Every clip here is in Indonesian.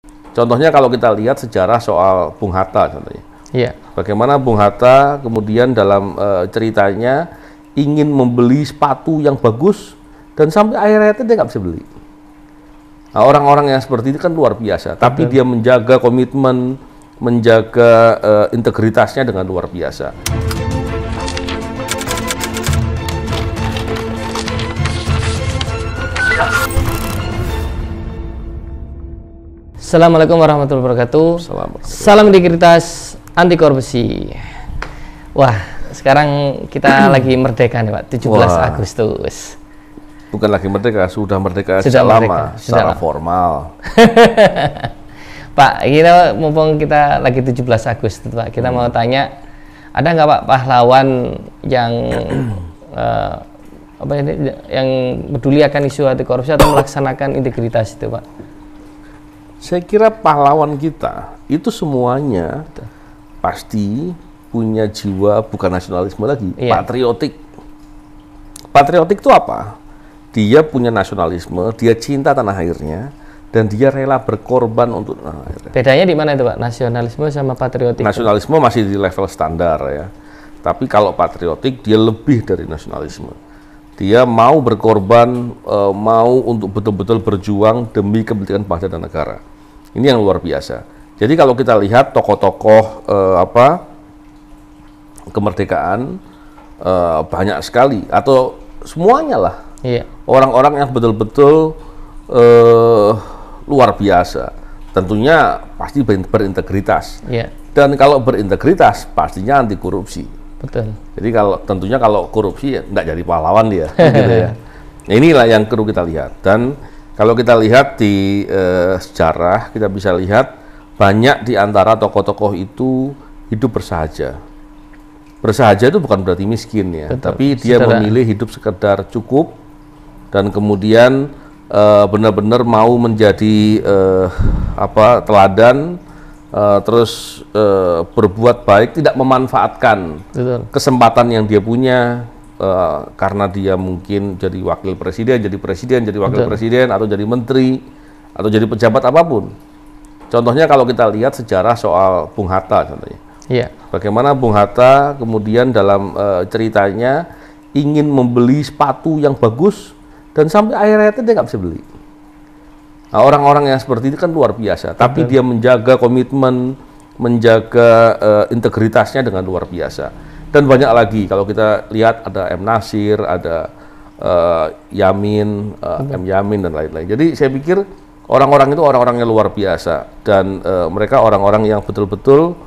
Contohnya kalau kita lihat sejarah soal Bung Hatta contohnya. Iya. Bagaimana Bung Hatta kemudian dalam ceritanya ingin membeli sepatu yang bagus dan sampai akhirnya dia nggak bisa beli. Nah, orang-orang yang seperti itu kan luar biasa, tapi dia menjaga komitmen, menjaga integritasnya dengan luar biasa. Assalamualaikum warahmatullahi wabarakatuh. Salam integritas anti korupsi. Wah, sekarang kita lagi merdeka nih Pak, 17 Agustus. Bukan lagi merdeka, sudah merdeka sejak lama, secara formal. Pak, kita mumpung kita lagi 17 Agustus Pak, kita mau tanya, ada nggak Pak pahlawan yang yang peduli akan isu anti korupsi atau melaksanakan integritas itu Pak? Saya kira pahlawan kita itu semuanya pasti punya jiwa bukan nasionalisme lagi, patriotik. Patriotik itu apa? Dia punya nasionalisme, dia cinta tanah airnya, dan dia rela berkorban untuk tanah airnya. Bedanya di mana itu Pak? Nasionalisme sama patriotik? Nasionalisme masih di level standar ya. Tapi kalau patriotik dia lebih dari nasionalisme. Dia mau berkorban, mau untuk betul-betul berjuang demi kepentingan bangsa dan negara. Ini yang luar biasa. Jadi kalau kita lihat tokoh-tokoh kemerdekaan banyak sekali atau semuanya lah. Orang-orang yang betul-betul luar biasa. Tentunya pasti berintegritas. Dan kalau berintegritas pastinya anti korupsi. Betul. Jadi tentunya kalau korupsi ya enggak jadi pahlawan dia, gitu ya. Inilah yang perlu kita lihat. Dan kalau kita lihat di sejarah, kita bisa lihat banyak di antara tokoh-tokoh itu hidup bersahaja. Bersahaja itu bukan berarti miskin ya, tapi dia memilih hidup sekedar cukup dan kemudian benar-benar mau menjadi teladan. Terus berbuat baik, tidak memanfaatkan kesempatan yang dia punya karena dia mungkin jadi wakil presiden, jadi wakil presiden, atau jadi menteri, atau jadi pejabat apapun. Contohnya kalau kita lihat sejarah soal Bung Hatta contohnya. Bagaimana Bung Hatta kemudian dalam ceritanya ingin membeli sepatu yang bagus dan sampai akhirnya dia nggak bisa beli. Nah, orang-orang yang seperti itu kan luar biasa, tapi dia menjaga komitmen, menjaga integritasnya dengan luar biasa. Dan banyak lagi, kalau kita lihat ada M. Nasir, ada Yamin, M. Yamin, dan lain-lain. Jadi saya pikir orang-orang itu orang-orang yang luar biasa, dan mereka orang-orang yang betul-betul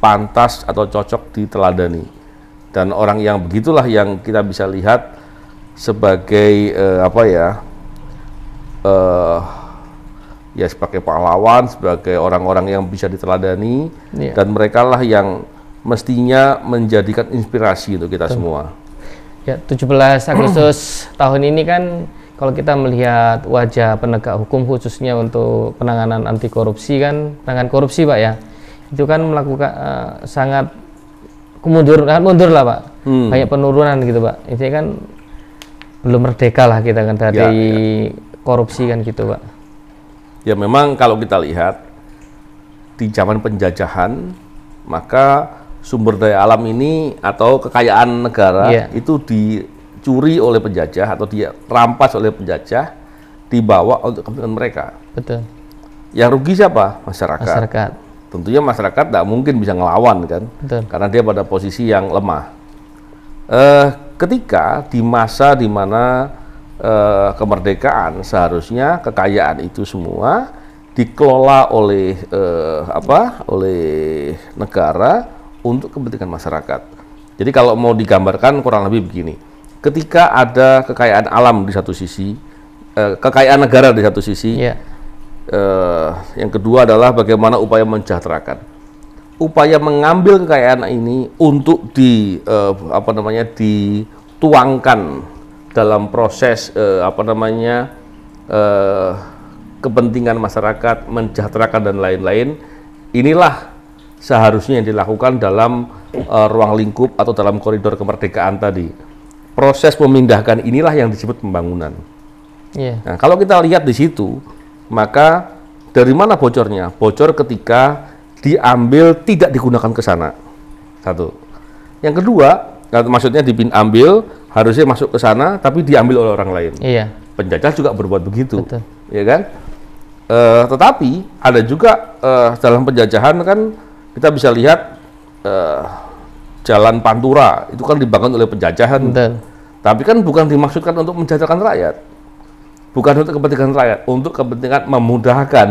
pantas atau cocok diteladani. Dan orang yang begitulah yang kita bisa lihat sebagai sebagai pahlawan, sebagai orang-orang yang bisa diteladani, dan mereka lah yang mestinya menjadikan inspirasi untuk kita semua. Ya, 17 Agustus tahun ini kan kalau kita melihat wajah penegak hukum khususnya untuk penanganan anti korupsi penanganan korupsi Pak ya, itu kan melakukan sangat mundur lah Pak, banyak penurunan gitu Pak. Itu kan belum merdeka lah kita kan dari korupsi kan gitu Pak. Ya memang kalau kita lihat di zaman penjajahan, maka sumber daya alam ini atau kekayaan negara itu dicuri oleh penjajah atau dirampas oleh penjajah, dibawa untuk kepentingan mereka. Betul. Yang rugi siapa? Masyarakat. Tentunya masyarakat tidak mungkin bisa ngelawan kan, karena dia pada posisi yang lemah. Ketika di masa di mana kemerdekaan, seharusnya kekayaan itu semua dikelola oleh oleh negara untuk kepentingan masyarakat. Jadi kalau mau digambarkan kurang lebih begini, ketika ada kekayaan alam di satu sisi, kekayaan negara di satu sisi, yang kedua adalah bagaimana upaya mensejahterakan, upaya mengambil kekayaan ini untuk dituangkan dalam proses kepentingan masyarakat, mensejahterakan dan lain-lain. Inilah seharusnya yang dilakukan dalam ruang lingkup atau dalam koridor kemerdekaan tadi. Proses memindahkan inilah yang disebut pembangunan. Nah, kalau kita lihat di situ, maka dari mana bocornya? Bocor ketika diambil tidak digunakan ke sana. Satu. Yang kedua, maksudnya diambil harusnya masuk ke sana tapi diambil oleh orang lain. Iya. Penjajah juga berbuat begitu. Betul. Ya kan? Tetapi ada juga dalam penjajahan kan kita bisa lihat Jalan Pantura itu kan dibangun oleh penjajahan. Betul. Tapi kan bukan dimaksudkan untuk menjajahkan rakyat. Bukan untuk kepentingan rakyat, untuk kepentingan memudahkan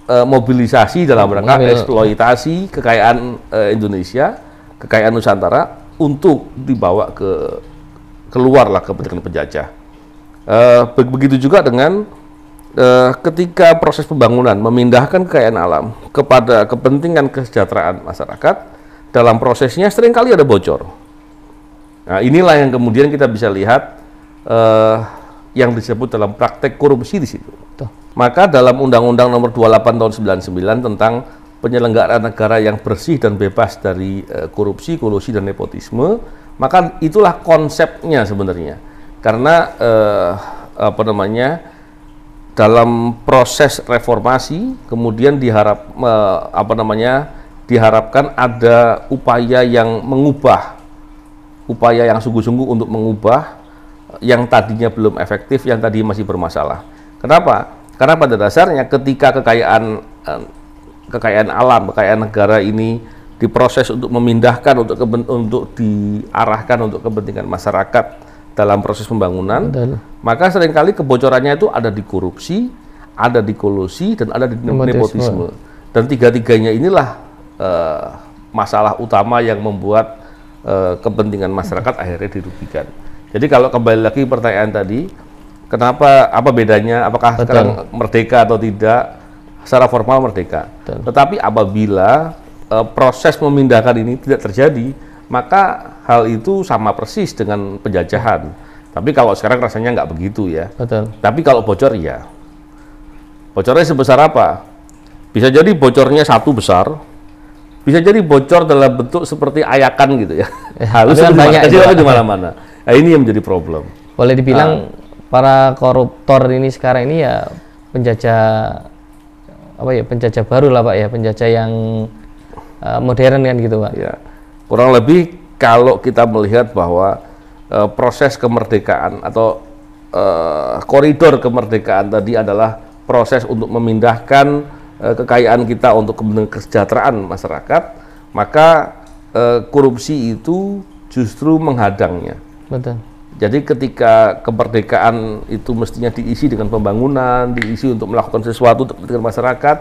mobilisasi dalam rangka eksploitasi kekayaan Indonesia, kekayaan Nusantara untuk dibawa keluarlah kepentingan penjajah. Begitu juga dengan ketika proses pembangunan memindahkan kekayaan alam kepada kepentingan kesejahteraan masyarakat, dalam prosesnya seringkali ada bocor. Nah, inilah yang kemudian kita bisa lihat yang disebut dalam praktek korupsi di situ. Tuh. Maka dalam Undang-Undang Nomor 28 Tahun 99 tentang penyelenggaraan negara yang bersih dan bebas dari korupsi, kolusi dan nepotisme, maka itulah konsepnya sebenarnya. Karena dalam proses reformasi kemudian diharapkan ada upaya yang mengubah, upaya yang sungguh-sungguh untuk mengubah yang tadinya belum efektif, yang tadi masih bermasalah. Kenapa? Karena pada dasarnya ketika kekayaan alam, kekayaan negara ini diproses untuk memindahkan, untuk diarahkan untuk kepentingan masyarakat dalam proses pembangunan, maka seringkali kebocorannya itu ada di korupsi, ada di kolusi, dan ada di nepotisme. Dan tiga-tiganya inilah masalah utama yang membuat kepentingan masyarakat akhirnya dirugikan. Jadi kalau kembali lagi pertanyaan tadi, apa bedanya, apakah sekarang merdeka atau tidak? Secara formal merdeka. Tetapi apabila proses memindahkan ini tidak terjadi, maka hal itu sama persis dengan penjajahan. Tapi kalau sekarang rasanya nggak begitu ya. Tapi kalau bocor ya. Bocornya sebesar apa? Bisa jadi bocornya satu besar, bisa jadi bocor dalam bentuk seperti ayakan gitu ya. Halus kecil di mana-mana. Nah, ini yang menjadi problem. Boleh dibilang para koruptor ini sekarang ini ya penjajah baru lah Pak ya, penjajah yang modern kan gitu Pak. Ya. Kurang lebih kalau kita melihat bahwa proses kemerdekaan atau koridor kemerdekaan tadi adalah proses untuk memindahkan kekayaan kita untuk kepentingan kesejahteraan masyarakat, maka korupsi itu justru menghadangnya. Betul. Jadi ketika kemerdekaan itu mestinya diisi dengan pembangunan, diisi untuk melakukan sesuatu untuk kepentingan masyarakat,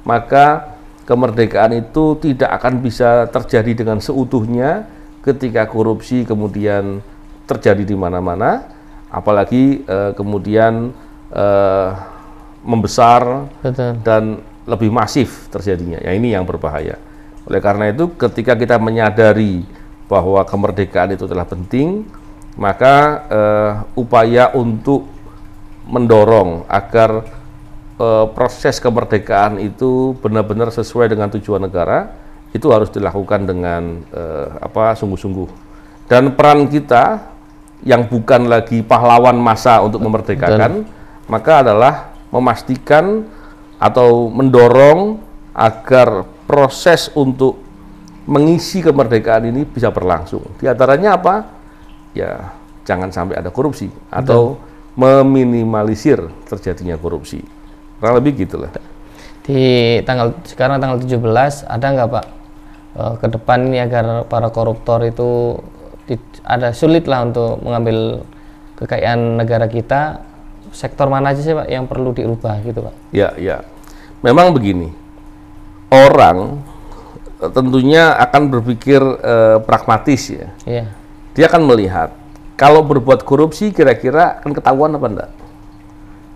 maka kemerdekaan itu tidak akan bisa terjadi dengan seutuhnya ketika korupsi kemudian terjadi di mana-mana, apalagi kemudian membesar. Betul. Dan lebih masif terjadinya. Ya, ini yang berbahaya. Oleh karena itu ketika kita menyadari bahwa kemerdekaan itu telah penting, maka upaya untuk mendorong agar proses kemerdekaan itu benar-benar sesuai dengan tujuan negara itu harus dilakukan dengan sungguh-sungguh. Dan peran kita yang bukan lagi pahlawan massa untuk memerdekakan, maka adalah memastikan atau mendorong agar proses untuk mengisi kemerdekaan ini bisa berlangsung. Di antaranya apa? Ya, jangan sampai ada korupsi atau meminimalisir terjadinya korupsi. Kurang lebih gitulah. Di sekarang tanggal 17 ada nggak Pak ke depan ini agar para koruptor itu ada sulit lah untuk mengambil kekayaan negara kita, sektor mana aja sih Pak yang perlu dirubah gitu Pak? Ya. Memang begini. Orang tentunya akan berpikir pragmatis ya. Iya. Dia akan melihat kalau berbuat korupsi kira-kira akan ketahuan apa enggak?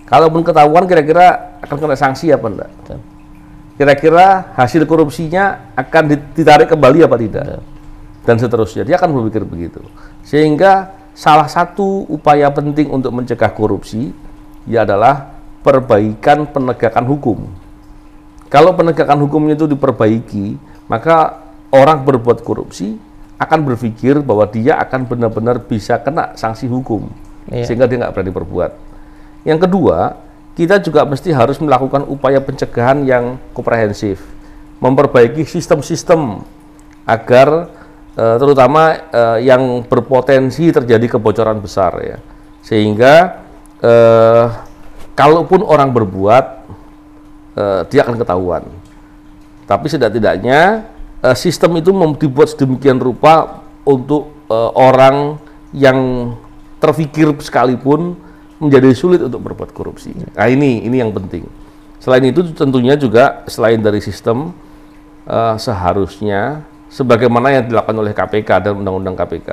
Kalaupun ketahuan kira-kira akan kena sanksi apa enggak? Kira-kira hasil korupsinya akan ditarik kembali apa tidak? Dan seterusnya. Dia akan berpikir begitu. Sehingga salah satu upaya penting untuk mencegah korupsi ya adalah perbaikan penegakan hukum. Kalau penegakan hukumnya itu diperbaiki, maka orang berbuat korupsi akan berpikir bahwa dia akan benar-benar bisa kena sanksi hukum, sehingga dia nggak berani berbuat. Yang kedua, kita juga mesti harus melakukan upaya pencegahan yang komprehensif, memperbaiki sistem-sistem agar terutama yang berpotensi terjadi kebocoran besar ya, sehingga kalaupun orang berbuat dia akan ketahuan, tapi setidak-tidaknya sistem itu dibuat sedemikian rupa untuk orang yang terfikir sekalipun menjadi sulit untuk berbuat korupsi. Nah ini yang penting. Selain itu tentunya juga selain dari sistem, seharusnya sebagaimana yang dilakukan oleh KPK dan Undang-Undang KPK,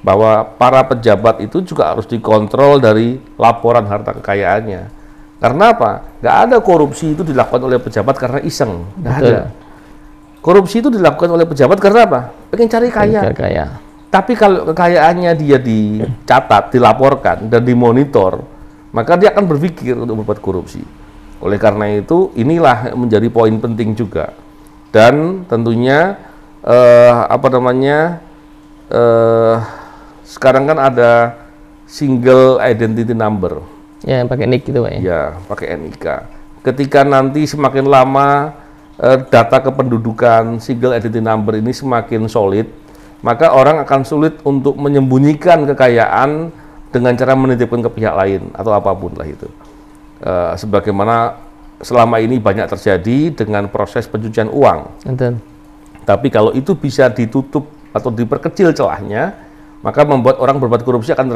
bahwa para pejabat itu juga harus dikontrol dari laporan harta kekayaannya. Karena apa? Nggak ada korupsi itu dilakukan oleh pejabat karena iseng. Nggak ada. Korupsi itu dilakukan oleh pejabat karena apa? Pengen cari kaya. Tapi kalau kekayaannya dia dicatat, dilaporkan, dan dimonitor, maka dia akan berpikir untuk berbuat korupsi. Oleh karena itu, inilah menjadi poin penting juga. Dan tentunya, sekarang kan ada single identity number. Ya, pakai NIK gitu Pak ya? Ya, pakai NIK. Ketika nanti semakin lama data kependudukan single identity number ini semakin solid, maka orang akan sulit untuk menyembunyikan kekayaan dengan cara menitipkan ke pihak lain atau apapun lah itu. Sebagaimana selama ini banyak terjadi dengan proses pencucian uang. Betul. Tapi kalau itu bisa ditutup atau diperkecil celahnya, maka membuat orang berbuat korupsi akan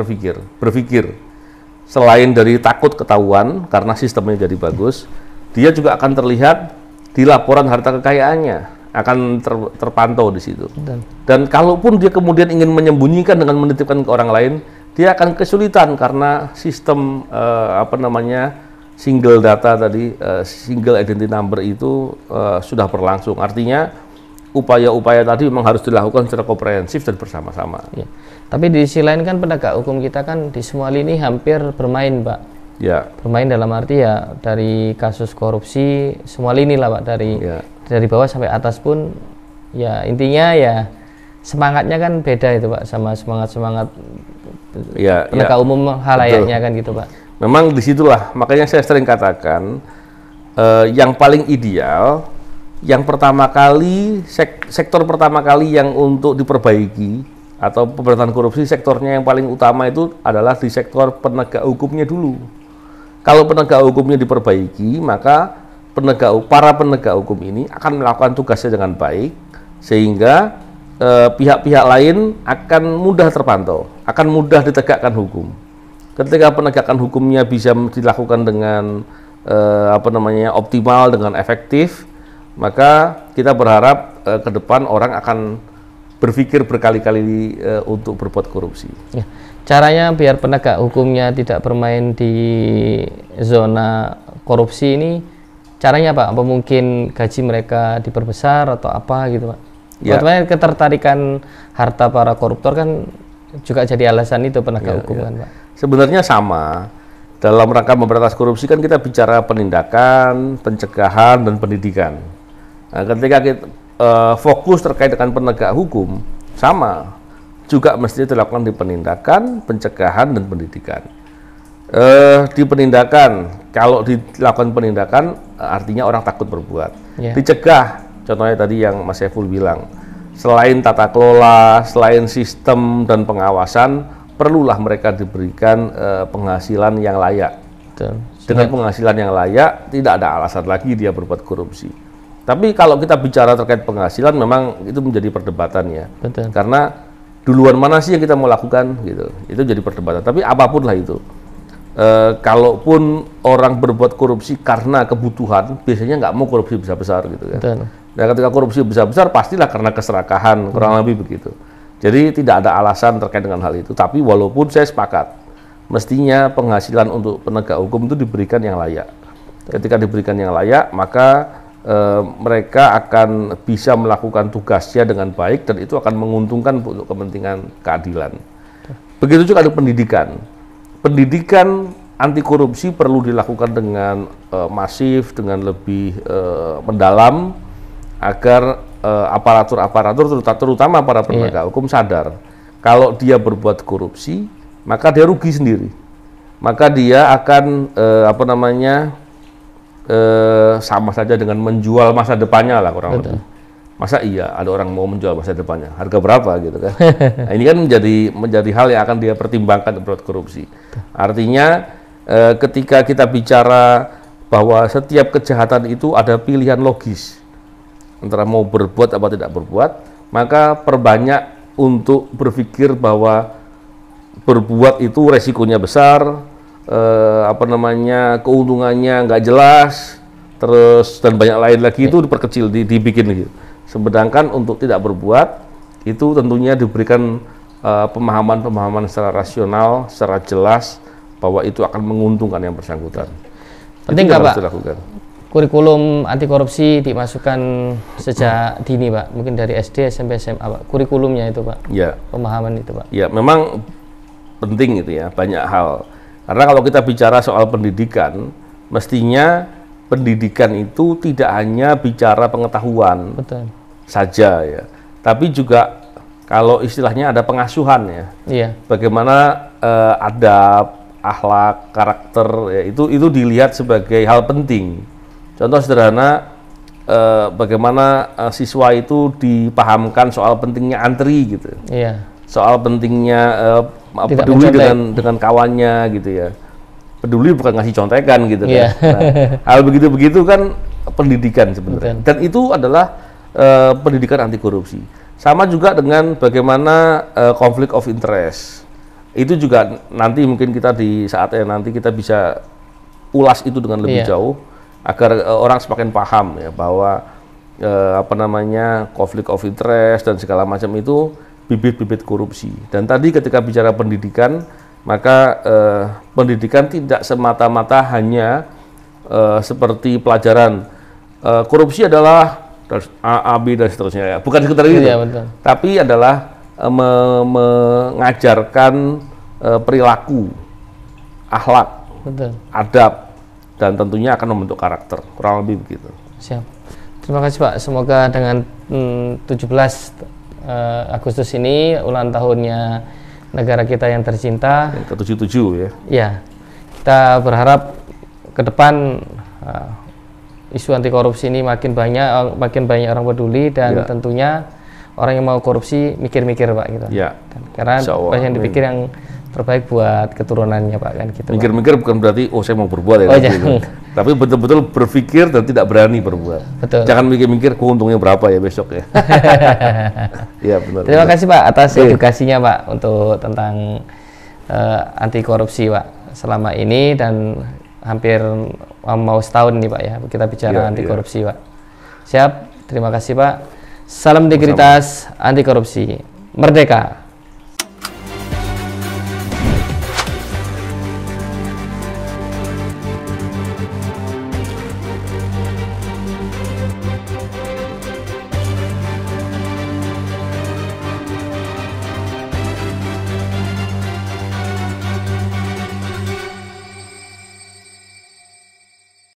berpikir. Selain dari takut ketahuan karena sistemnya jadi bagus, dia juga akan terlihat di laporan harta kekayaannya, akan terpantau di situ. Dan kalaupun dia kemudian ingin menyembunyikan dengan menitipkan ke orang lain, dia akan kesulitan karena sistem single data tadi, single identity number itu sudah berlangsung. Artinya upaya-upaya tadi memang harus dilakukan secara komprehensif dan bersama-sama. Ya. Tapi di sisi lain kan penegak hukum kita kan di semua lini hampir bermain, Pak. Ya. Bermain dalam arti ya dari kasus korupsi semua lini lah, Pak, dari bawah sampai atas pun ya intinya ya semangatnya kan beda itu Pak, sama semangat penegak umum halayaknya kan gitu Pak. Memang disitulah makanya saya sering katakan yang paling ideal, yang pertama kali sektor pertama kali yang untuk diperbaiki atau pemberantasan korupsi, sektornya yang paling utama itu adalah di sektor penegak hukumnya dulu. Kalau penegak hukumnya diperbaiki, maka para penegak hukum ini akan melakukan tugasnya dengan baik, sehingga pihak-pihak lain akan mudah terpantau, akan mudah ditegakkan hukum. Ketika penegakan hukumnya bisa dilakukan dengan optimal, dengan efektif, maka kita berharap ke depan orang akan berpikir berkali-kali untuk berbuat korupsi. Ya. Caranya biar penegak hukumnya tidak bermain di zona korupsi ini, caranya Pak, apa mungkin gaji mereka diperbesar atau apa gitu Pak? Ya. Bagaimana ketertarikan harta para koruptor kan juga jadi alasan itu penegak hukum kan Pak? Sebenarnya sama. Dalam rangka memberantas korupsi kan kita bicara penindakan, pencegahan, dan pendidikan. Nah, ketika kita fokus terkait dengan penegak hukum, sama. Juga mestinya dilakukan di penindakan, pencegahan, dan pendidikan. Di penindakan, kalau dilakukan penindakan artinya orang takut berbuat. Yeah. Dicegah, contohnya tadi yang Mas Saiful bilang, selain tata kelola, selain sistem dan pengawasan, perlulah mereka diberikan penghasilan yang layak. Betul. Dengan penghasilan yang layak, tidak ada alasan lagi dia berbuat korupsi. Tapi kalau kita bicara terkait penghasilan, memang itu menjadi perdebatan ya. Betul. Karena duluan mana sih yang kita mau lakukan gitu, itu jadi perdebatan. Tapi apapun lah itu, kalaupun orang berbuat korupsi karena kebutuhan, biasanya nggak mau korupsi besar-besar gitu kan. Dan ketika korupsi besar-besar pastilah karena keserakahan, kurang lebih begitu. Jadi tidak ada alasan terkait dengan hal itu. Tapi walaupun saya sepakat, mestinya penghasilan untuk penegak hukum itu diberikan yang layak. Ketika diberikan yang layak, maka mereka akan bisa melakukan tugasnya dengan baik dan itu akan menguntungkan untuk kepentingan keadilan. Begitu juga ada pendidikan. Pendidikan anti korupsi perlu dilakukan dengan masif, dengan lebih mendalam agar aparatur terutama para penegak hukum sadar kalau dia berbuat korupsi maka dia rugi sendiri. maka dia akan sama saja dengan menjual masa depannya lah kurang lebih. Masa iya ada orang mau menjual masa depannya, harga berapa gitu kan? Nah, ini kan menjadi hal yang akan dia pertimbangkan buat korupsi. Artinya ketika kita bicara bahwa setiap kejahatan itu ada pilihan logis antara mau berbuat apa tidak berbuat, maka perbanyak untuk berpikir bahwa berbuat itu resikonya besar, keuntungannya nggak jelas, terus dan banyak lain lagi itu diperkecil, dibikin gitu. Sedangkan untuk tidak berbuat itu tentunya diberikan pemahaman secara rasional, secara jelas bahwa itu akan menguntungkan yang bersangkutan. Penting nggak Pak? Kurikulum anti korupsi dimasukkan sejak dini Pak, mungkin dari SD, SMP, SMA Pak. Kurikulumnya itu Pak, ya. Pemahaman itu Pak. Ya, memang penting itu ya, banyak hal. Karena kalau kita bicara soal pendidikan, mestinya pendidikan itu tidak hanya bicara pengetahuan. Betul. Saja ya, tapi juga kalau istilahnya ada pengasuhan ya, bagaimana adab, akhlak, karakter ya, itu dilihat sebagai hal penting. Contoh sederhana, bagaimana siswa itu dipahamkan soal pentingnya antri gitu, soal pentingnya peduli dengan kawannya gitu ya, peduli bukan ngasih contekan gitu kan. Nah, hal begitu kan pendidikan sebenarnya, dan itu adalah pendidikan anti korupsi. Sama juga dengan bagaimana konflik of interest. Itu juga nanti mungkin kita di saatnya nanti kita bisa ulas itu dengan lebih jauh agar orang semakin paham ya bahwa konflik of interest dan segala macam itu bibit-bibit korupsi. Dan tadi ketika bicara pendidikan, maka pendidikan tidak semata-mata hanya seperti pelajaran korupsi adalah A, B dan seterusnya ya. Bukan sekedar itu, tapi adalah mengajarkan perilaku, akhlak, adab, dan tentunya akan membentuk karakter. Kurang lebih begitu. Siap. Terima kasih Pak. Semoga dengan 17 Agustus ini ulang tahunnya negara kita yang tercinta. Yang ke-77 ya. Ya. Kita berharap ke depan isu anti korupsi ini makin banyak orang peduli, dan tentunya orang yang mau korupsi mikir-mikir Pak gitu. Karena banyak yang dipikir yang terbaik buat keturunannya Pak kan gitu. Mikir-mikir bukan berarti saya mau berbuat ya gitu. Tapi betul-betul berpikir dan tidak berani berbuat. Betul. Jangan mikir-mikir untungnya berapa ya besok ya. Iya benar. Terima kasih Pak atas edukasinya Pak untuk tentang anti korupsi Pak selama ini, dan hampir mau setahun nih Pak ya kita bicara anti korupsi Pak. Siap, terima kasih Pak. Salam integritas, anti korupsi, merdeka.